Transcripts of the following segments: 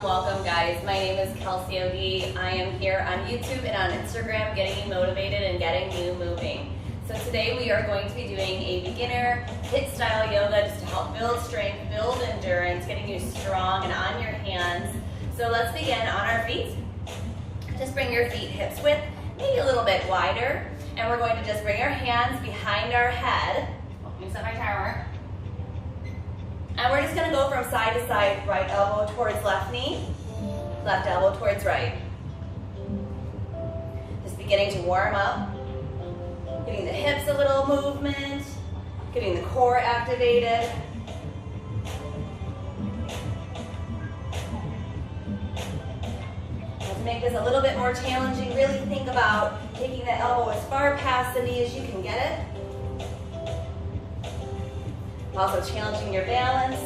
Welcome guys, my name is Kelsey O'D. I am here on YouTube and on Instagram getting you motivated and getting you moving. So today we are going to be doing a beginner HIIT style yoga just to help build strength, build endurance, getting you strong and on your hands. So let's begin on our feet. Just bring your feet hips width, maybe a little bit wider. And we're going to just bring our hands behind our head. Let me set my timer. And we're just going to go from side to side, right elbow towards left knee, left elbow towards right. Just beginning to warm up, getting the hips a little movement, getting the core activated. To make this a little bit more challenging, really think about taking the elbow as far past the knee as you can get it. Also challenging your balance.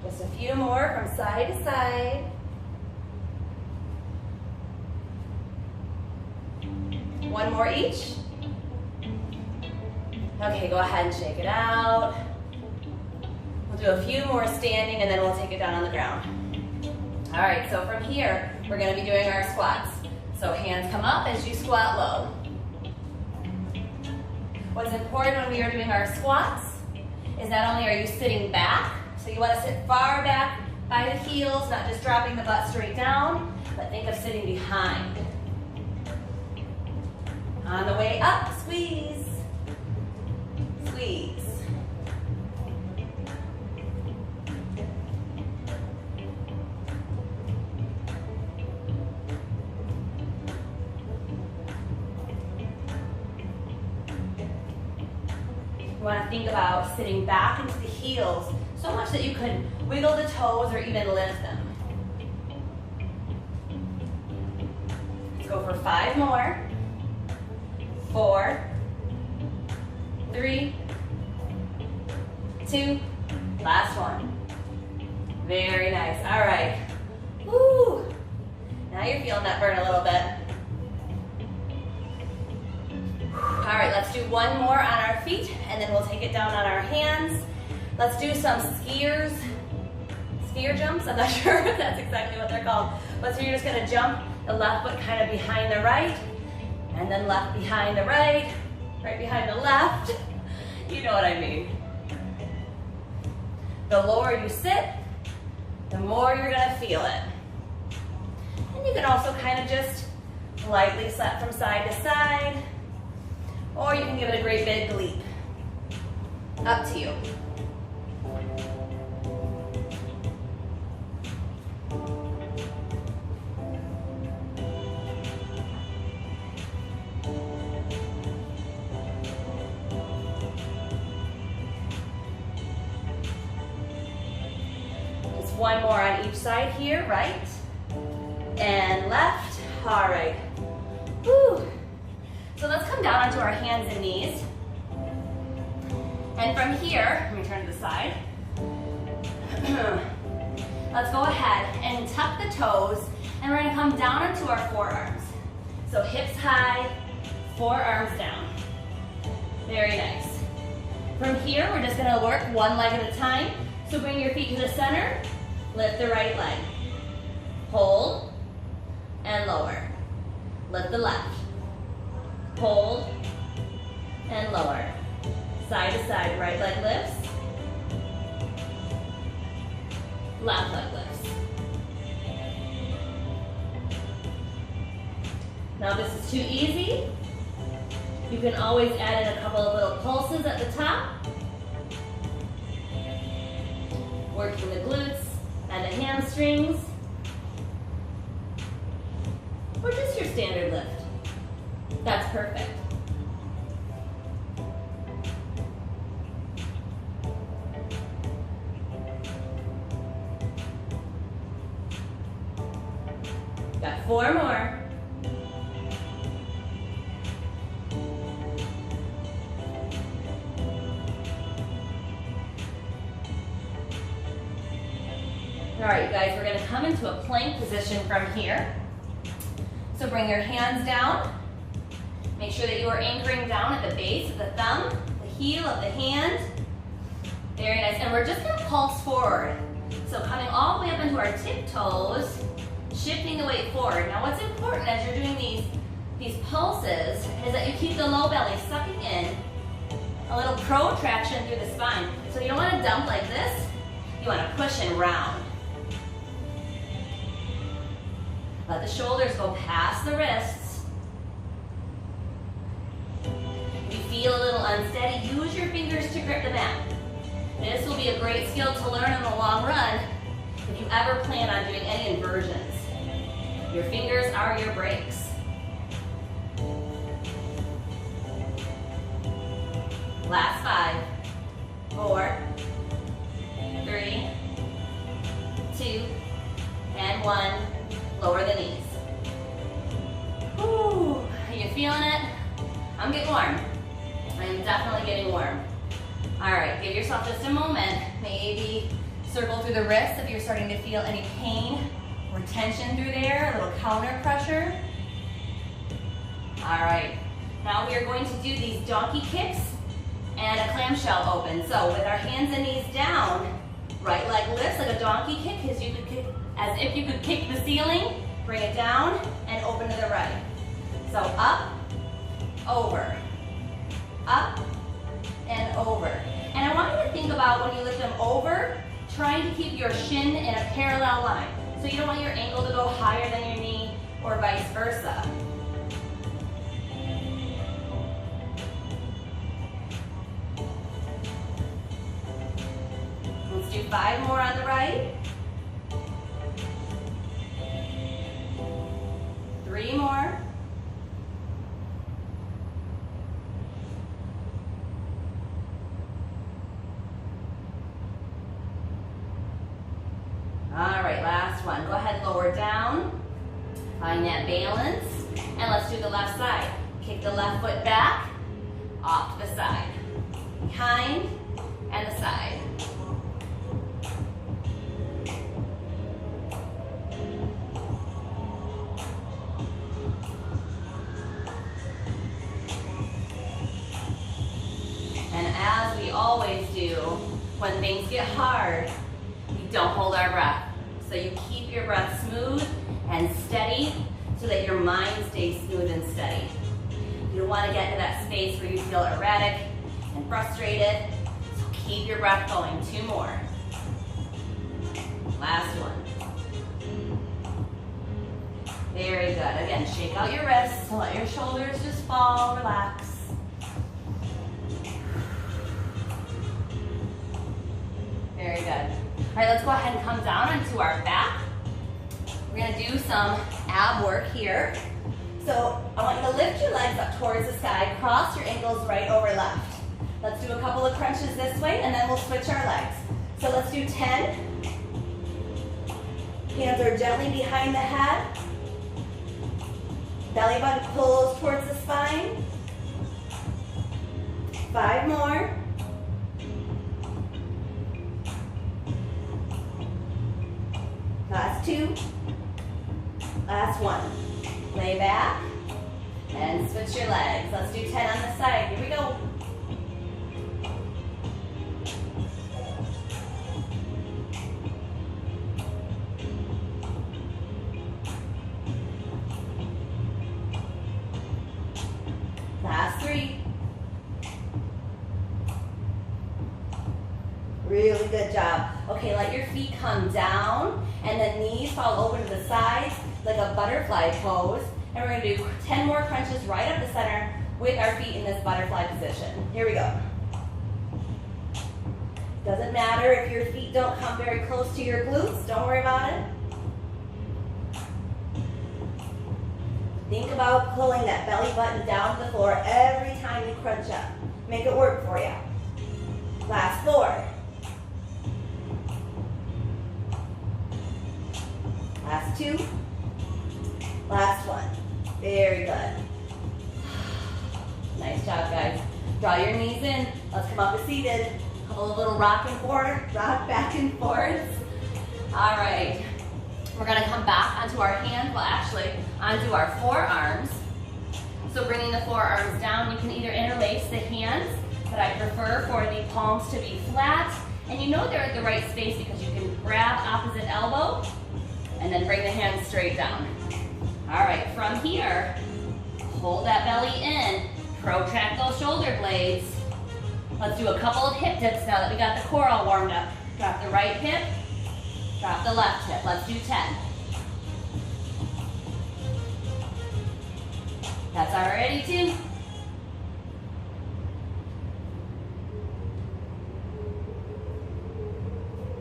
Just a few more from side to side. One more each. Okay, go ahead and shake it out. We'll do a few more standing and then we'll take it down on the ground. All right, so from here, we're gonna be doing our squats. So hands come up as you squat low. What's important when we are doing our squats is not only are you sitting back, so you wanna sit far back by the heels, not just dropping the butt straight down, but think of sitting behind. On the way up, squeeze, squeeze. You want to think about sitting back into the heels so much that you could wiggle the toes or even lift them. Let's go for 5 more. 4, 3, 2, last one. Very nice. All right. Woo. Now you're feeling that burn a little bit. All right, let's do one more on our feet and then we'll take it down on our hands. Let's do some skier jumps. I'm not sure if that's exactly what they're called. But so you're just gonna jump the left foot kind of behind the right and then left behind the right behind the left. You know what I mean. The lower you sit, the more you're gonna feel it. And you can also kind of just lightly slap from side to side. Or you can give it a great big leap. Up to you. Just one more on each side here, right and left. All right. Whew. So let's come down onto our hands and knees. And from here, let me turn to the side. Let's go ahead and tuck the toes, and we're gonna come down onto our forearms. So hips high, forearms down. Very nice. From here, we're just gonna work one leg at a time. So bring your feet to the center, lift the right leg. Hold, and lower. Lift the left. Hold and lower. Side to side, right leg lifts. Left leg lifts. Now this is too easy. You can always add in a couple of little pulses at the top. Working the glutes and the hamstrings. Or just your standard lift. That's perfect. Got 4 more. All right, you guys, we're going to come into a plank position from here. So bring your hands down Make sure that you are anchoring down at the base of the thumb, the heel of the hand. Very nice. And we're just going to pulse forward. So coming all the way up into our tiptoes, shifting the weight forward. Now what's important as you're doing these pulses is that you keep the low belly sucking in, a little protraction through the spine. So you don't want to dump like this, you want to push and round. Let the shoulders go past the wrists. If you feel a little unsteady, use your fingers to grip the mat. This will be a great skill to learn in the long run if you ever plan on doing any inversions. Your fingers are your brakes. Last 5, 4, 3, 2, and 1. Lower the knees. Whew. Are you feeling it? I'm getting warm. I am definitely getting warm. All right, give yourself just a moment. Maybe circle through the wrists if you're starting to feel any pain or tension through there, a little counter pressure. All right, now we are going to do these donkey kicks and a clamshell open. So with our hands and knees down, right leg lifts like a donkey kick, as if you could kick the ceiling. Bring it down and open to the right. So up, over, up, and over. And I want you to think about when you lift them over, trying to keep your shin in a parallel line. So you don't want your ankle to go higher than your knee or vice versa. Let's do 5 more on the right. 3 more. All right, last one. Go ahead and lower down. Find that balance. And let's do the left side. Kick the left foot back, off to the side. Behind and the side. And as we always do, when things get hard, we don't hold our breath. So you keep your breath smooth and steady so that your mind stays smooth and steady. You don't want to get into that space where you feel erratic and frustrated. So keep your breath going. 2 more. Last one. Very good. Again, shake out your wrists. Let your shoulders just fall, relax. Very good. All right, let's go ahead and come down onto our back. We're gonna do some ab work here. So I want you to lift your legs up towards the sky, cross your ankles right over left. Let's do a couple of crunches this way, and then we'll switch our legs. So let's do 10. Hands are gently behind the head. Belly button pulls towards the spine. 5 more. Last 2. Last 1. Lay back and switch your legs. Let's do 10 on the side. Here we go. Last 3. Really good job. Okay, let your feet come down and the knees fall open to the sides like a butterfly pose. And we're gonna do 10 more crunches right up the center with our feet in this butterfly position. Here we go. Doesn't matter if your feet don't come very close to your glutes, don't worry about it. Think about pulling that belly button down to the floor every time you crunch up. Make it work for you. Last 4. Last 2. Last 1. Very good. Nice job, guys. Draw your knees in. Let's come up to seated. A couple of little rock back and forth. All right. We're gonna come back onto our hands, well actually, onto our forearms. So bringing the forearms down, you can either interlace the hands, but I prefer for the palms to be flat. And you know they're at the right space because you can grab opposite elbow and then bring the hands straight down. All right, from here, hold that belly in, protract those shoulder blades. Let's do a couple of hip dips now that we got the core all warmed up. Drop the right hip, drop the left hip. Let's do 10. That's already 2.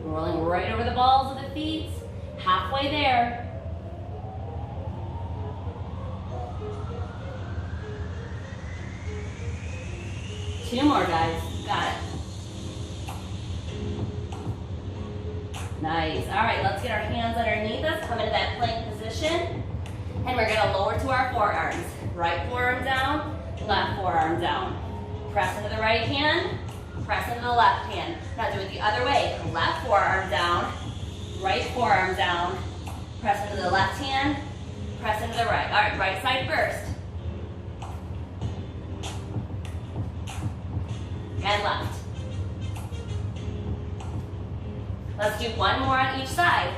Rolling right over the balls of the feet, halfway there. Two more, guys. Got it. Nice. All right, let's get our hands underneath us, come into that plank position, and we're gonna lower to our forearms. Right forearm down, left forearm down. Press into the right hand, press into the left hand. Now do it the other way. Left forearm down, right forearm down, press into the left hand, press into the right. All right, right side first. And left. Let's do one more on each side.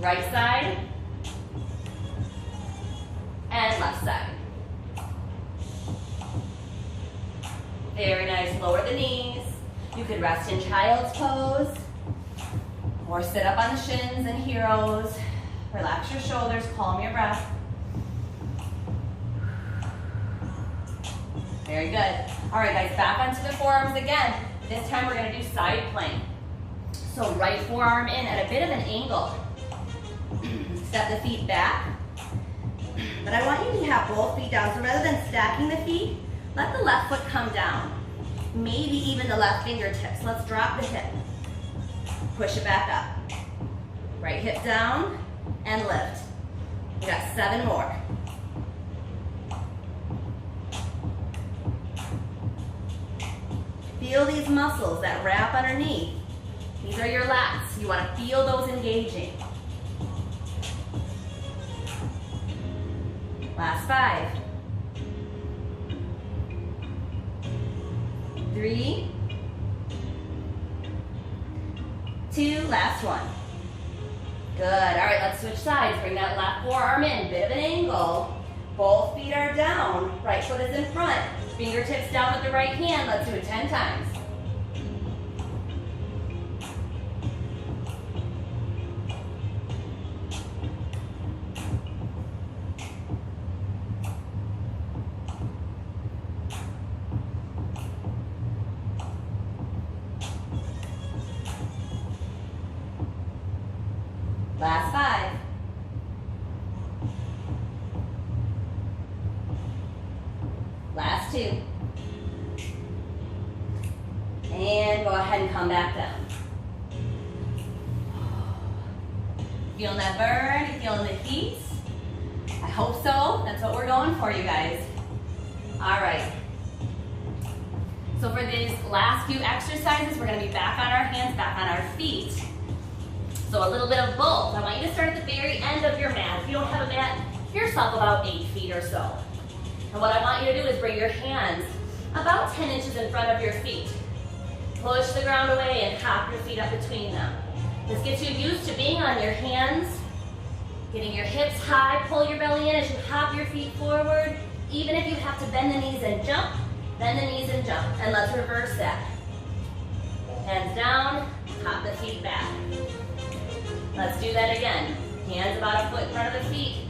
Right side and left side. Very nice. Lower the knees. You could rest in child's pose or sit up on the shins and heroes. Relax your shoulders, calm your breath. Very good. All right, guys, back onto the forearms again. This time we're going to do side plank. So right forearm in at a bit of an angle. Step the feet back. But I want you to have both feet down. So rather than stacking the feet, let the left foot come down. Maybe even the left fingertips. Let's drop the hip. Push it back up. Right hip down and lift. We got 7 more. Feel these muscles that wrap underneath. These are your lats. You want to feel those engaging. Last 5. 3, 2, last one. Good. All right, let's switch sides. Bring that left forearm in, bit of an angle. Both feet are down. Right foot is in front. Fingertips down with the right hand. Let's do it 10 times. Last 5. Last 2. And go ahead and come back down. Feeling that burn? You feeling the heat? I hope so. That's what we're going for, you guys. All right. So for these last few exercises, we're going to be back on our hands, back on our feet. So a little bit of both. I want you to start at the very end of your mat. If you don't have a mat, give yourself about 8 feet or so. And what I want you to do is bring your hands about 10 inches in front of your feet. Push the ground away and hop your feet up between them. This gets you used to being on your hands, getting your hips high, pull your belly in as you hop your feet forward. Even if you have to bend the knees and jump, bend the knees and jump. And let's reverse that. Hands down, hop the feet back. Let's do that again. Hands about a foot in front of the feet.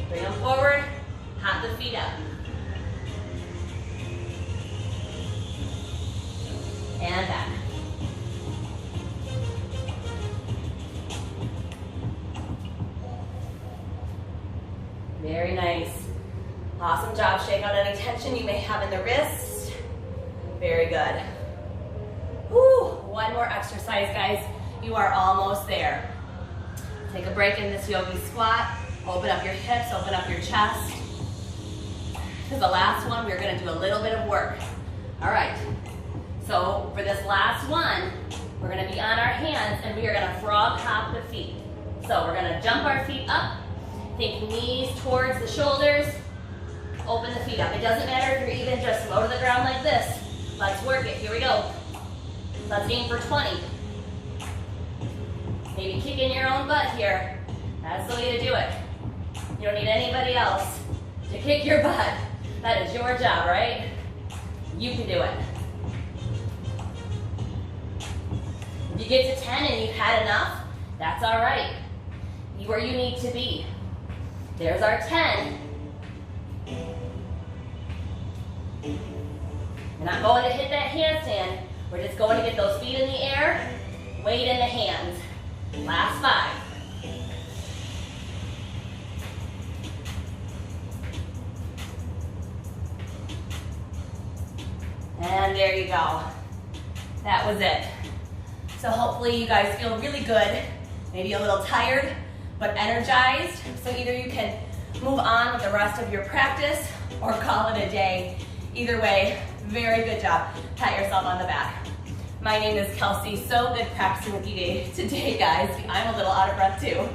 Bring them forward, hop the feet up. And back. Very nice. Awesome job. Shake out any tension you may have in the wrist. Very good. Woo. One more exercise, guys. You are almost there. Take a break in this yogi squat. Open up your hips, open up your chest. For the last one, we're gonna do a little bit of work. All right, so for this last one, we're gonna be on our hands and we are gonna frog hop the feet. So we're gonna jump our feet up, think knees towards the shoulders, open the feet up. It doesn't matter if you're even just low to the ground like this. Let's work it. Here we go. Let's aim for 20. Maybe kicking your own butt here. That's the way to do it. You don't need anybody else to kick your butt. That is your job, right? You can do it. If you get to 10 and you've had enough, that's all right. You where you need to be. There's our 10. We're not going to hit that handstand. We're just going to get those feet in the air, weight in the hands. Last 5. And there you go. That was it. So hopefully you guys feel really good, maybe a little tired, but energized. So either you can move on with the rest of your practice or call it a day. Either way, very good job. Pat yourself on the back. My name is Kelsey. So good practicing with you today, guys. I'm a little out of breath too.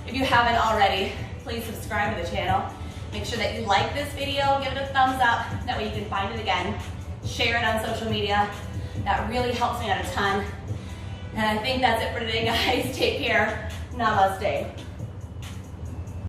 If you haven't already, please subscribe to the channel. Make sure that you like this video, give it a thumbs up. That way you can find it again. Share it on social media. That really helps me out a ton. And I think that's it for today, guys. Take care. Namaste.